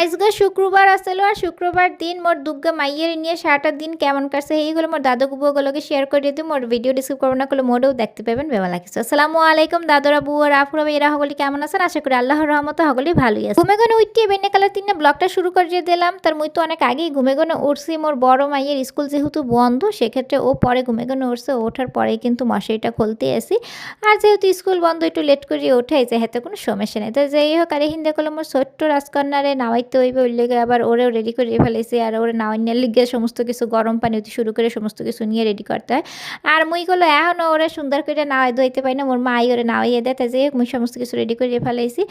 আজকে শুক্রবার আসলো আর শুক্রবার দিন মোর দুর্গা মাইয়ের নিয়ে সারাটা দিন কেমন কাটছে এইগুলো মোর দাদু বুবুগুলোকে শেয়ার করে দিই। মোর ভিডিও রিসিভ করবো না করলে মোটেও দেখতে পাবেন বেলা কিছু। আসসালামু আলাইকুম দাদরা বুয়ার আফুরা এরা হগলি কেমন আছেন? আশা করি আল্লাহর রহমতে হগলি ভালোই আছে। ঘুমে গনে উঠতে বেনে কালার তিনে ব্লগটা শুরু করে দিলাম। তার মুই তো অনেক আগেই ঘুমে গনে উঠছি। মোর বড় মাইয়ের স্কুল যেহেতু বন্ধ সেক্ষেত্রে ও পরে ঘুমে গনে উঠছে। ওঠার পরেই কিন্তু মশারিটা খুলতে আসি। আর যেহেতু স্কুল বন্ধ একটু লেট করে ওঠাইছে হাতে কোনো সমস্যা নেই। তো যাই হোক আর হিন্দে করলে মোর ছোট্ট রাজকন্যারে নামাইতে হইবে ওই লেগে আবার ওরেও রেডি করে ফেলেছি। আর ওরে নাওয়াইনের লিগে সমস্ত কিছু গরম পানি হতে শুরু করে সমস্ত কিছু নিয়ে রেডি করতে হয়। আর মুইগুলো এখনও ওরে সুন্দর করে নাওয়াই ধুইতে পারি না, মোর মাই ওরে নাওয়াইয়ে দেয়। তাই যাই হোক মুই সমস্ত কিছু রেডি করে ফেলাইছি।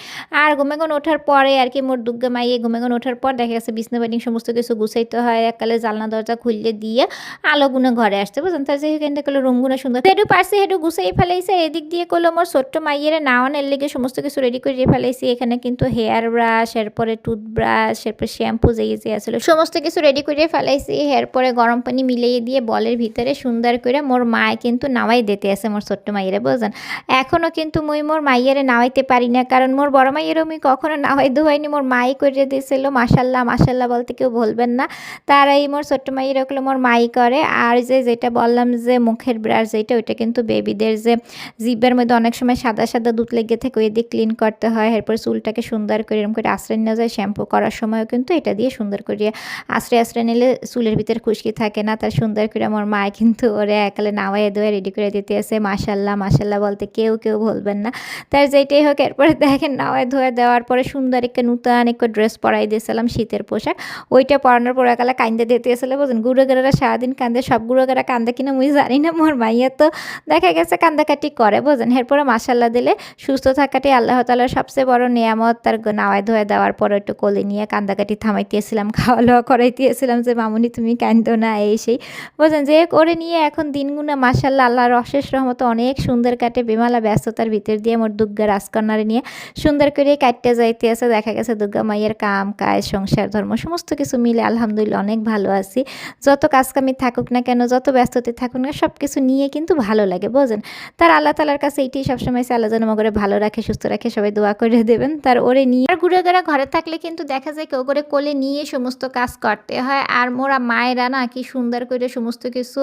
আর ঘুমেগুন ওঠার পরে আর কি মোর দুর্গা মাইয়ে ঘুমেগুন ওঠার পর দেখা গেছে বিছনা বাড়ি সমস্ত কিছু গুছাইতে হয়। এককালে জানলা দরজা খুললে দিয়ে আলোগুনে ঘরে আসতে বুঝলেন। তাই যাই হোক এখান থেকে রুমগুলো সুন্দর হেঁটু পারছি হেঁটু গুছাই ফেলাইছে। এদিক দিয়ে করলো মোর ছোট্ট মাইয়ের নাওয়ানের লেগে সমস্ত কিছু রেডি করে ফেলাইছি। এখানে কিন্তু হেয়ার ব্রাশ, এরপরে টুথব্রাশ, এরপর শ্যাম্পু যে আসলে সমস্ত কিছু রেডি করে ফেলাইছি। এরপরে গরম পানি মিলিয়ে দিয়ে বলের ভিতরে সুন্দর করে মোর মায় কিন্তু নাওয়াই দিতে আছে মোর ছোট্ট মাইয়েরে বুঝলেন। এখনও কিন্তু মুই মোর মাইয়েরে নাওয়াইতে পারি না, কারণ মোর বড় মাইয়েরও মুই কখনো নাওয়াই ধোয়াইনি। মোর মাই করে দিয়েছিল। মাশাল্লাহ মাশাল্লাহ বলতে কেউ বলবেন না। তারাই মোর ছোট্ট মাইয়ের ওগুলো মোর মাই করে। আর যেটা বললাম যে মুখের ব্রাশ যেটা ওইটা কিন্তু বেবিদের যে জিভের মধ্যে অনেক সময় সাদা সাদা দুধ লেগে থাকে ওই দিয়ে ক্লিন করতে হয়। এরপর চুলটাকে সুন্দর করে এরকম করে আশ্রয় নেওয়া যায়। শ্যাম্পু করার সময়ও কিন্তু এটা দিয়ে সুন্দর করে আশ্রয় নিলে চুলের ভিতরে খুশকি থাকে না। তার সুন্দর করে আমার মা কিন্তু ওরে একালে নাওয়াই ধোয়া রেডি করে দিতে আছে। মাশাল্লাহ মাশাল্লাহ বলতে কেউ বলবেন না। তার যেটাই হোক এরপরে দেখেন নাওয়াই ধোয়া দেওয়ার পরে সুন্দর একটা নূতন একটা ড্রেস পরাই দিয়েছিলাম, শীতের পোশাক। ওইটা পরানোর পর একালে কান্দে দিতে আসলে বুঝলেন। গুঁড়োগেরা সারাদিন কান্দে, সব গুঁড়োগেরা কান্দে কিনা মুই জানি না। মোর মাইয়া তো দেখা গেছে কান্দাকাটি করে বুঝলেন। এরপরে মাশাল্লাহ দিলে সুস্থ থাকাটাই আল্লাহ তাআলার সবচেয়ে বড় নিয়ামত। তার নাওয়াই ধোয়া দেওয়ার পর একটু কোলে নিয়ে কান্দাকাটি থামাইতেছিলাম, খাওয়া দাওয়া করাইতেছিলাম যে মামুনি তুমি কান্দো না এই সেই বুঝলেন। যে করে নিয়ে এখন দিনগুলো মাশাল্লাহ আল্লাহর অশেষ রহমতে অনেক সুন্দর কাটে। বেমালা ব্যস্ততার ভিতর দিয়ে মোর দুর্গা রাজকন্যারে নিয়ে সুন্দর করে কাটতে যাইতে আছে। দেখা গেছে দুর্গা মাইয়ের কাম কাজ সংসার ধর্ম সমস্ত কিছু মিলে আলহামদুলিল্লাহ অনেক ভালো আছি। যত কাজকামি থাকুক না কেন, যত ব্যস্ততা থাকুক না, সব কিছু নিয়ে কিন্তু ভালো লাগে বুঝলেন। তার আল্লাহ তালার কাছে এইটাই সবসময় আল্লাহ যেন মগরে ভালো রাখে সুস্থ রাখে, সবাই দোয়া করে দেবেন। তার ওরে নিয়ে আর গুড়াগাড়া ঘরে থাকলে কিন্তু দেখা যায় কেউ করে কোলে নিয়ে সমস্ত কাজ করতে হয়। আর মোরা মায়েরা না কি সুন্দর করে সমস্ত কিছু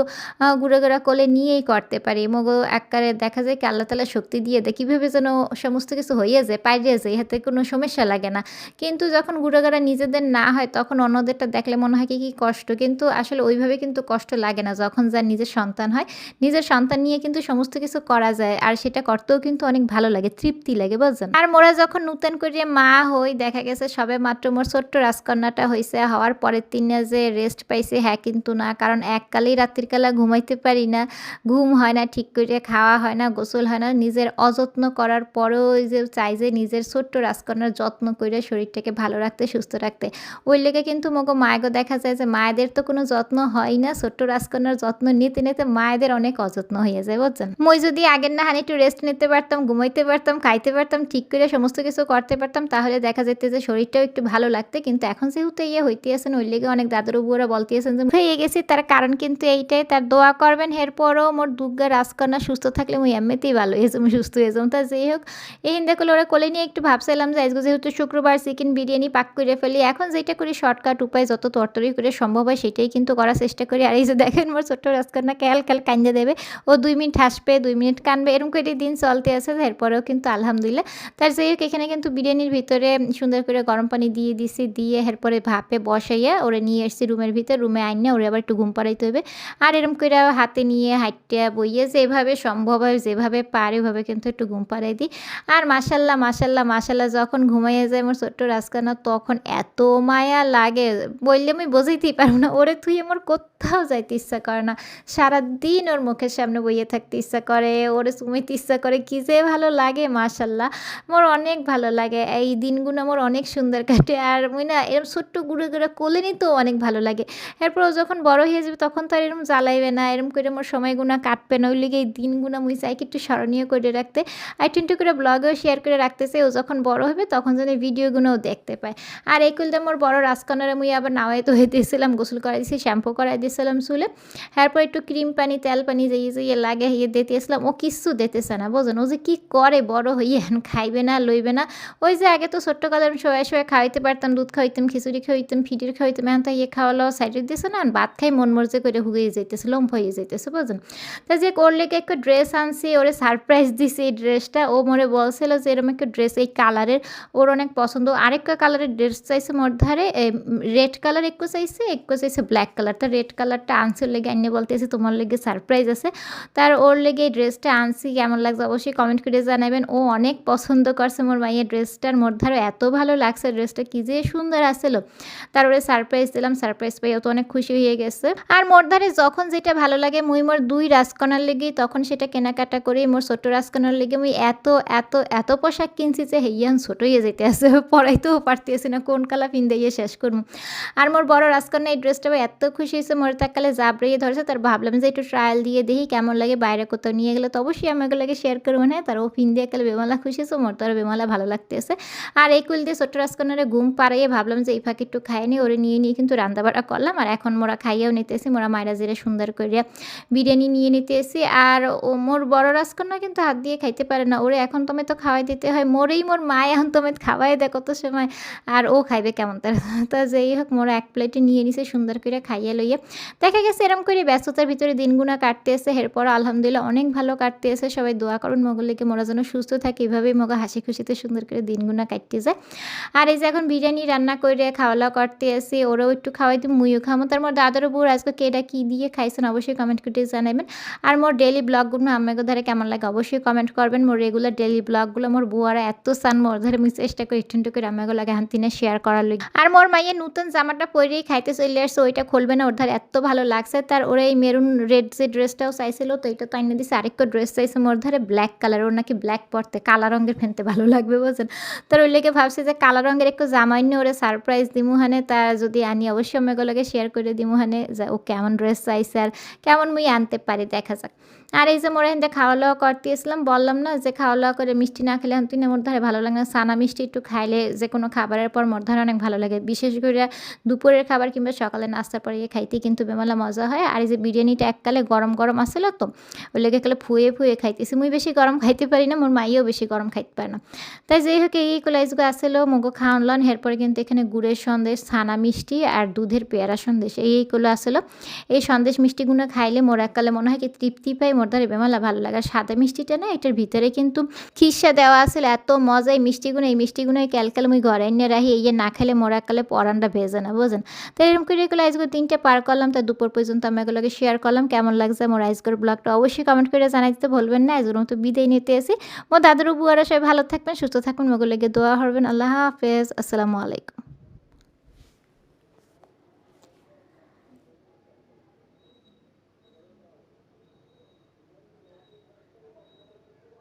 গুড়াগাড়া কোলে নিয়েই করতে পারি। মগো একবারে দেখা যায় কি আল্লাহ তালা শক্তি দিয়ে দেয় কীভাবে যেন সমস্ত কিছু হইয়া যায়, পাইরে যায়, হাতে কোনো সমস্যা লাগে না। কিন্তু যখন গুড়াগাড়া নিজেদের না হয় তখন অন্যদেরটা দেখলে মনে হয় কি কষ্ট, কিন্তু আসলে ওইভাবে কিন্তু কষ্ট লাগে না। যখন যার নিজের সন্তান হয়, নিজের সন্তান নিয়ে কিন্তু সমস্ত কিছু করা যায় আর সেটা করতেও কিন্তু অনেক ভালো লাগে, তৃপ্তি লাগে বুঝছেন। আর মোরা যখন নূতন করে মা হই দেখা গেছে সবে মাত্র মোর ছোট্ট রাজকন্যাটা হয়েছে, হওয়ার পরের দিনে যে রেস্ট পাইছে হ্যাঁ কিন্তু না, কারণ এককালেই রাত্রিকালা ঘুমাইতে পারি না, ঘুম হয় না ঠিক করে, খাওয়া হয় না, গোসল হয় না। নিজের অযত্ন করার পরেও ওই যে চাই যে নিজের ছোট্ট রাজকন্যার যত্ন করে শরীরটাকে ভালো রাখতে সুস্থ রাখতে। ওই লেগে কিন্তু মগো মায়েগো দেখা যায় যে মায়েদের তো কোনো যত্ন হয় না, ছোট্ট রাজকন্যার যত্ন নিতে নিতে মায়েদের অনেক অযত্ন হয়ে যায় বুঝছেন। মই যদি আগের না হানি একটু রেস্ট নিতে পারতাম, ঘুমাইতে পারতাম, খাইতে পারতাম, ঠিক করে সমস্ত কিছু করতে পারতাম, তাহলে দেখা যেত যে শরীরটাও একটু ভালো লাগতে। কিন্তু এখন যেহেতু হইতে আছেন ওই লেগে অনেক দাদুর বুড়া বলতে আছেন যে হয়ে গেছি, তার কারণ কিন্তু এইটাই। তার দোয়া করবেন। এরপরও মোর দুর্গা রাজকন্যা সুস্থ থাকলে মুই এমনিতেই ভালো হয়ে যাবো, সুস্থ হয়ে যাবো। তা যাই হোক এই দেখলে ওরা কোলে নিয়ে একটু ভাবছিলাম যে আজকে যেহেতু শুক্রবার চিকেন বিরিয়ানি পাক করে ফেলি। এখন যেটা করি শর্টকাট উপায়, যত তরতরি করে সম্ভব হয় সেটাই কিন্তু করার চেষ্টা করি। আর এই যে দেখেন মোর ছোট্ট রাজকন্যা ক্যাল কান্দে দেবে, ও 2 মিনিট হাসবে, 2 মিনিট কানবে, এরকম করে দিন চলতে আছে। এরপরেও কিন্তু আলহামদুলিল্লাহ। তার যাই হোক এখানে কিন্তু বিরিয়ানির ভিতরে সুন্দর করে গরম পানি দিয়ে দিছি, দিয়ে এরপরে ভাপে বসাইয়া ওরে নিয়ে এসেছি রুমের ভিতর। রুমে আইনে ওরে আবার একটু ঘুম পাড়াইতে হবে। আর এরকম করে হাতে নিয়ে হাইটটা বইয়ে যেভাবে সম্ভব হয় যেভাবে পারে ওইভাবে কিন্তু একটু ঘুম পাড়াই দিই। আর মাশাল্লাহ মাশাল্লাহ মাশাল্লাহ যখন ঘুমাইয়া যায় আমার ছোট্ট রাজকন্যা তখন এত মায়া লাগে বললে আমি বোঝাইতেই পারবো না। ওরে তুই আমার কোথাও যাইতে ইচ্ছা করে না, সারাদিন ওর মুখের সামনে বইয়ে থাকতে ইচ্ছা করে, ওরে চুমাইতে ইচ্ছা করে, কী যে ভালো লাগে মাশাল্লাহ। মোর অনেক ভালো লাগে এই দিনগুলো, আমার অনেক সুন্দর কাটে। আর মুই না এরকম ছোট্ট গুঁড়ো কোলে নিতেও অনেক ভালো লাগে। এরপর ও যখন বড় হয়ে যাবে তখন তো আর এরকম জ্বালাইবে না, এরকম করে মোর সময়গুলো কাটবে না। ওই লেগে এই দিনগুলো মুই চাই একটু স্মরণীয় করে রাখতে। আর একটু করে ব্লগেও শেয়ার করে রাখতেছে। ও যখন বড় হবে তখন যেন ভিডিওগুলোও দেখতে পায়। আর এই কুলতে মোর বড় রাজকন্যারে মুই আবার নাওয়াই তো হইতেছিলাম, গোসল করাই দিয়েছি, শ্যাম্পু করাই দিয়েছি। দিয়েছিলাম চুলে। এরপর একটু ক্রিম পানি তেল পানি যেয়ে লাগে হইয়ে দিতেছিলাম। ও কিচ্ছু দিতেছে না বুঝেন। ও যে কি করে বড় হইয়ে খাইবে না লইবে না। ওই যে আগে তো ছোট্টকালে আমি শোয়া খাওয়াইতে পারতাম, দুধ খাওয়াইতাম, খিচুড়ি খাওয়াইতাম, ফিটির খাওয়াইতাম। এখন তো খাওয়ালো সাইডে দিছে না, ভাত খাই মন মর্জি করে হুগিয়ে যাইতেছে, লম্ফ হয়ে যাইতেছে বুঝেন। তা যে ওর লেগে একটা ড্রেস আনছি, ওরে সারপ্রাইজ দিছি এই ড্রেসটা। ও মোরে বলছিল যে এরকম একটা ড্রেস এই কালারের ওর অনেক পছন্দ। আরেকটা কালারের ড্রেস চাইছে মোর ধারে, রেড কালার একটু চাইছে ব্ল্যাক কালার। তা রেড কালারটা আনছে ওর লেগে আইনে বলতেছে তোমার লেগে সারপ্রাইজ আছে। তার ওর লেগে এই ড্রেসটা আনছি, কেমন লাগছে অবশ্যই কমেন্ট করে জানাবেন। ও অনেক পছন্দ করছে মোর মাইয়ের ড্রেসটার, মোর ধারে এত ভালো লাগছে ড্রেসটা, কি যে সুন্দর আসছিল। তারপরে সারপ্রাইজ দিলাম, সারপ্রাইজ পাই ও তো অনেক খুশি হয়ে গেছে। আর মোর ধারে যখন যেটা ভালো লাগে মুই মোর 2 রাজকন্যার লেগেই তখন সেটা কেনাকাটা করি। মোর ছোট রাজকন্যার লেগে মুই এত পোশাক কিনছি যে হেইয়ান ছোট হয়ে যেতে আছে, পড়াইতেও পারতেছি না কোন কালা পিন্দাইয়ে শেষ করবো। আর মোর বড় রাজকন্যা এই ড্রেসটা এত খুশি হয়েছে, মোর তাকালে জাবড়িয়ে ধরেছে। তার ভাবলাম যে একটু ট্রায়াল দিয়ে দেখি কেমন লাগে, বাইরে কোথাও নিয়ে গেলে তো অবশ্যই আমি এগুলোকে শেয়ার করবো না। তার ও পিন্দিয়ে গেলে বেমালা খুশি হয়েছে, মোর তার বেমালা ভালো লাগতেছে। আর এই কুল দিয়ে ছোট্ট রাজকন্যারে ঘুম পাড়াইয়ে ভাবলাম যে এই ফাঁকে একটু খাই নি, ওরে নিয়ে কিন্তু রান্নাবাড়া করলাম। আর এখন মোরা খাইয়েও নিতেছি, মোরা মায়েরা জিরে সুন্দর করে বিরিয়ানি নিয়ে নিতেছি। আর ও মোর বড় রাজকন্যা কিন্তু হাত দিয়ে খাইতে পারে না, ওরে এখন তুমি তো খাওয়াই দিতে হয়, মোর মা এখন তুমি খাওয়াই দেয় কত সময়, আর ও খাইবে কেমন তার। তা যেই হোক মোরা এক প্লেটে নিয়ে নিছে সুন্দর করে খাইয়ে লইয়ে। দেখা গেছে এরকম করে ব্যস্ততার ভিতরে দিনগুনা কাটতে এসে, এরপর আলহামদুলিল্লাহ অনেক ভালো কাটতে এসে। সবাই দোয়া করুন মগলিকে মোরা যেন সুস্থ থাকে, এভাবেই মগা হাসি খুশিতে সুন্দর করে দিনগুনা কাটতে যায়। আর এই যে এখন বিরিয়ানি রান্না করে খাওয়া দাওয়া করতে আসি, ওরাও একটু খাওয়াই দিই, মুইও খামো। তার মোর দাদার বউর আজকে কেডা কী দিয়ে খাইছেন অবশ্যই কমেন্ট করে জানাবেন। আর মোর ডেলি ব্লগগুলো আমাকে ধারে কেমন লাগে অবশ্যই কমেন্ট করবেন। মোর রেগুলার ডেলি ব্লগগুলো মোর বুয়ারা এত সান মোর ধারে মুই চেষ্টা করি একটু করে আমাকে লাগে হান্তিনে শেয়ার করার লই। আর মোর মাইয়ের নতুন জামাটা পরেই খাইতে চলে আসছে, ওইটা খুলবে না, ওর ধারে এত ভালো লাগছে। তার ওরা এই মেরুন রেড যে ড্রেসটাও চাইছিল, তো এটা তো আইনে দিছে। আরেকটা ড্রেস চাইছে মোর ধারে ব্ল্যাক কালার, ওর নাকি ব্ল্যাক পরতে কালা রঙের ফেনতে ভালো লাগবে বুঝছেন। তার ওই লেগে ভাবছি যে কালা রঙের একটু জামাই নিয়ে ওরে সারপ্রাইজ দিমুহানে, তা যদি আনি অবশ্যই আমাকে লাগে শেয়ার করে দিমুহানে যে ও কেমন ড্রেস চাইছে আর কেমন মুই আনতে পারি, দেখা যাক। আর এই যে মোরা হিন্দে খাওয়া দাওয়া করতে আসলাম, বললাম না যে খাওয়া দাওয়া করে মিষ্টি না খেলে তুই না মোর ধারে ভালো লাগে না। সানা মিষ্টি একটু খাইলে যে কোনো খাবারের পর মোর ধারে অনেক ভালো লাগে, বিশেষ করে দুপুরের খাবার কিংবা সকালে নাস্তার পরে খাইতে কিন্তু বেমালা মজা হয়। আর এই যে বিরিয়ানিটা এককালে গরম গরম আসছিল, তো ওই লেগে কালে ফুয়ে খাইতেছি। মুই বেশি গরম খাইতে পারি না, মোর মাইও বেশি গরম খাইতে পারে না। তাই যেই হোক এই কলাইজগুলো আসলো মগো খাওয়ানলাম। এরপরে কিন্তু এখানে গুড়ের সন্দেশ, ছানা মিষ্টি আর দুধের পেয়ারা সন্দেশ এইগুলো আসলো। এই সন্দেশ মিষ্টিগুলো খাইলে মোর এককালে মনে হয় কি তৃপ্তি পাই, মোর ধারে বেমালা ভালো লাগে। আর সাদা মিষ্টিটা না, এটার ভিতরে কিন্তু খিসা দেওয়া আসলে এত মজা এই মিষ্টিগুলো ক্যালকালে মুই ঘরে এনে রাখি, এই না খেলে মোর এককালে পরানটা ভেজে না বুঝেন। তো এরকম করে এগুলো আজকে 3টে পার করলাম। তা দুপুর পর্যন্ত আমি এগুলোকে শেয়ার করলাম, কেমন লাগছে মোর আজকের ব্লগটা অবশ্যই কমেন্ট করে জানাই দিতে ভুলবেন না। আজকের মতো বিদায় নিতে আসি। মোর দাদুর বুয়ারা সবাই ভালো থাকবেন, সুস্থ থাকবেন, মোগুলোকে দোয়া করবেন। আল্লাহ হাফেজ, আসসালামু আলাইকুম।